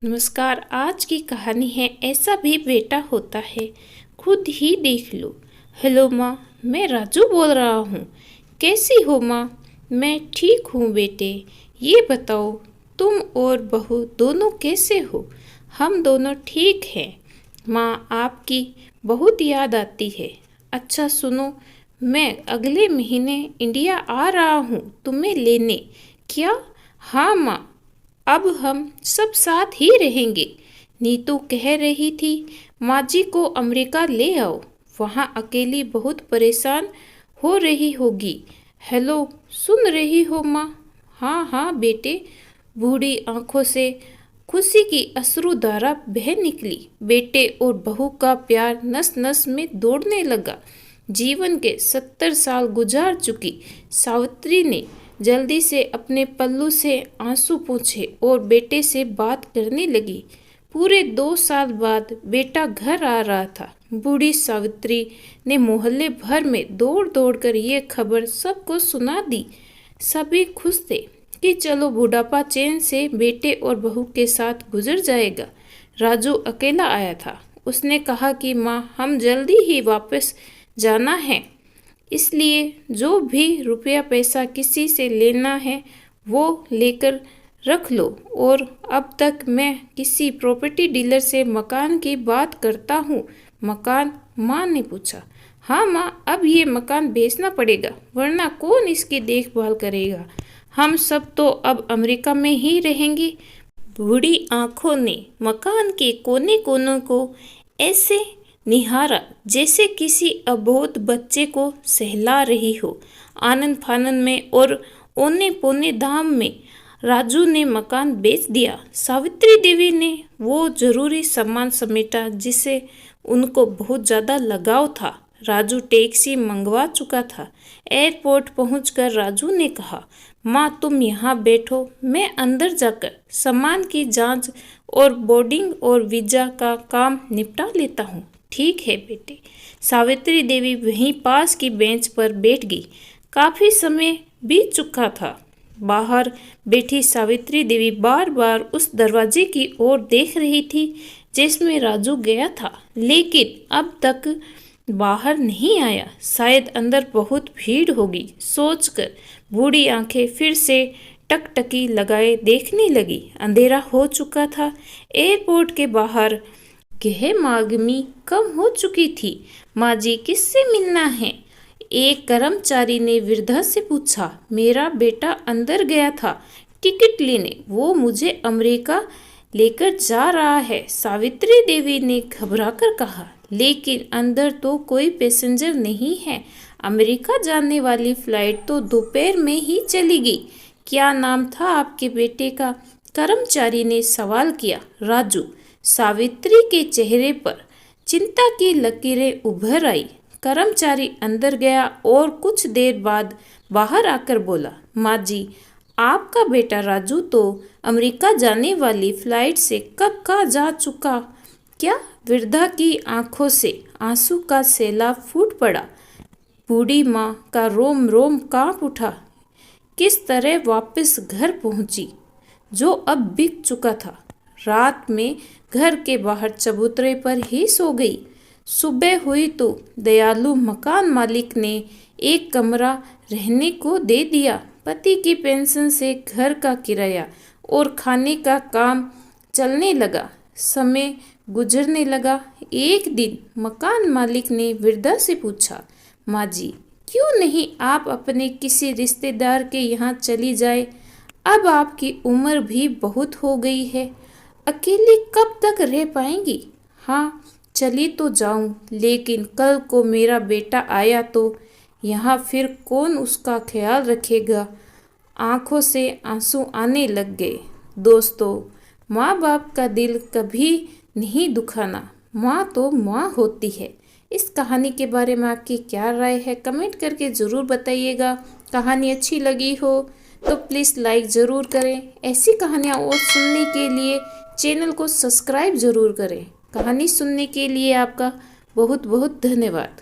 नमस्कार। आज की कहानी है ऐसा भी बेटा होता है, खुद ही देख लो। हेलो माँ, मैं राजू बोल रहा हूँ। कैसी हो माँ? मैं ठीक हूँ बेटे। ये बताओ, तुम और बहू दोनों कैसे हो? हम दोनों ठीक हैं माँ, आपकी बहुत याद आती है। अच्छा सुनो, मैं अगले महीने इंडिया आ रहा हूँ तुम्हें लेने। क्या? हाँ माँ, अब हम सब साथ ही रहेंगे। नीतू कह रही थी माँ जी को अमेरिका ले आओ, वहाँ अकेली बहुत परेशान हो रही होगी। हेलो, सुन रही हो माँ? हाँ हाँ बेटे। बूढ़ी आंखों से खुशी की अश्रुधारा बह निकली। बेटे और बहू का प्यार नस नस में दौड़ने लगा। जीवन के 70 साल गुजार चुकी सावित्री ने जल्दी से अपने पल्लू से आंसू पोंछे और बेटे से बात करने लगी। पूरे 2 साल बाद बेटा घर आ रहा था। बूढ़ी सावित्री ने मोहल्ले भर में दौड़ दौड़ कर ये खबर सबको सुना दी। सभी खुश थे कि चलो बुढ़ापा चैन से बेटे और बहू के साथ गुजर जाएगा। राजू अकेला आया था। उसने कहा कि माँ, हम जल्दी ही वापस जाना है, इसलिए जो भी रुपया पैसा किसी से लेना है वो लेकर रख लो। और अब तक मैं किसी प्रॉपर्टी डीलर से मकान की बात करता हूँ। मकान? माँ ने पूछा। हाँ माँ, अब ये मकान बेचना पड़ेगा, वरना कौन इसकी देखभाल करेगा? हम सब तो अब अमेरिका में ही रहेंगे। बूढ़ी आंखों ने मकान के कोने कोनों को ऐसे निहारा जैसे किसी अबोध बच्चे को सहला रही हो। आनंद फानंद में और औने पौने दाम में राजू ने मकान बेच दिया। सावित्री देवी ने वो जरूरी सामान समेटा जिसे उनको बहुत ज़्यादा लगाव था। राजू टैक्सी मंगवा चुका था। एयरपोर्ट पहुंचकर राजू ने कहा, माँ तुम यहाँ बैठो, मैं अंदर जाकर सामान की जांच और बोर्डिंग और वीज़ा का काम निपटा लेता हूँ। ठीक है बेटे। सावित्री देवी वहीं पास की बेंच पर बैठ गई। काफ़ी समय बीत चुका था। बाहर बैठी सावित्री देवी बार बार उस दरवाजे की ओर देख रही थी जिसमें राजू गया था, लेकिन अब तक बाहर नहीं आया। शायद अंदर बहुत भीड़ होगी सोचकर बूढ़ी आंखें फिर से टकटकी लगाए देखने लगी। अंधेरा हो चुका था। एयरपोर्ट के बाहर गहमागमी कम हो चुकी थी। माँ जी, किससे मिलना है? एक कर्मचारी ने वृद्धा से पूछा। मेरा बेटा अंदर गया था टिकट लेने, वो मुझे अमेरिका लेकर जा रहा है, सावित्री देवी ने घबराकर कहा। लेकिन अंदर तो कोई पैसेंजर नहीं है। अमेरिका जाने वाली फ्लाइट तो दोपहर में ही चली गई। क्या नाम था आपके बेटे का? कर्मचारी ने सवाल किया। राजू। सावित्री के चेहरे पर चिंता की लकीरें उभर आई। कर्मचारी अंदर गया और कुछ देर बाद बाहर आकर बोला, माँ जी, आपका बेटा राजू तो अमेरिका जाने वाली फ्लाइट से कब का जा चुका। क्या? वृद्धा की आंखों से आंसू का सैलाब फूट पड़ा। बूढ़ी माँ का रोम रोम कांप उठा। किस तरह वापस घर पहुंची जो अब बीत चुका था। रात में घर के बाहर चबूतरे पर ही सो गई। सुबह हुई तो दयालु मकान मालिक ने एक कमरा रहने को दे दिया। पति की पेंशन से घर का किराया और खाने का काम चलने लगा। समय गुजरने लगा। एक दिन मकान मालिक ने वृद्धा से पूछा, माँ जी, क्यों नहीं आप अपने किसी रिश्तेदार के यहाँ चली जाए? अब आपकी उम्र भी बहुत हो गई है, अकेली कब तक रह पाएंगी? हाँ, चली तो जाऊं, लेकिन कल को मेरा बेटा आया तो यहाँ फिर कौन उसका ख्याल रखेगा? आंखों से आंसू आने लग गए। दोस्तों, माँ बाप का दिल कभी नहीं दुखाना। माँ तो माँ होती है। इस कहानी के बारे में आपकी क्या राय है? कमेंट करके ज़रूर बताइएगा। कहानी अच्छी लगी हो तो प्लीज़ लाइक ज़रूर करें। ऐसी कहानियाँ और सुनने के लिए चैनल को सब्सक्राइब ज़रूर करें। कहानी सुनने के लिए आपका बहुत बहुत धन्यवाद।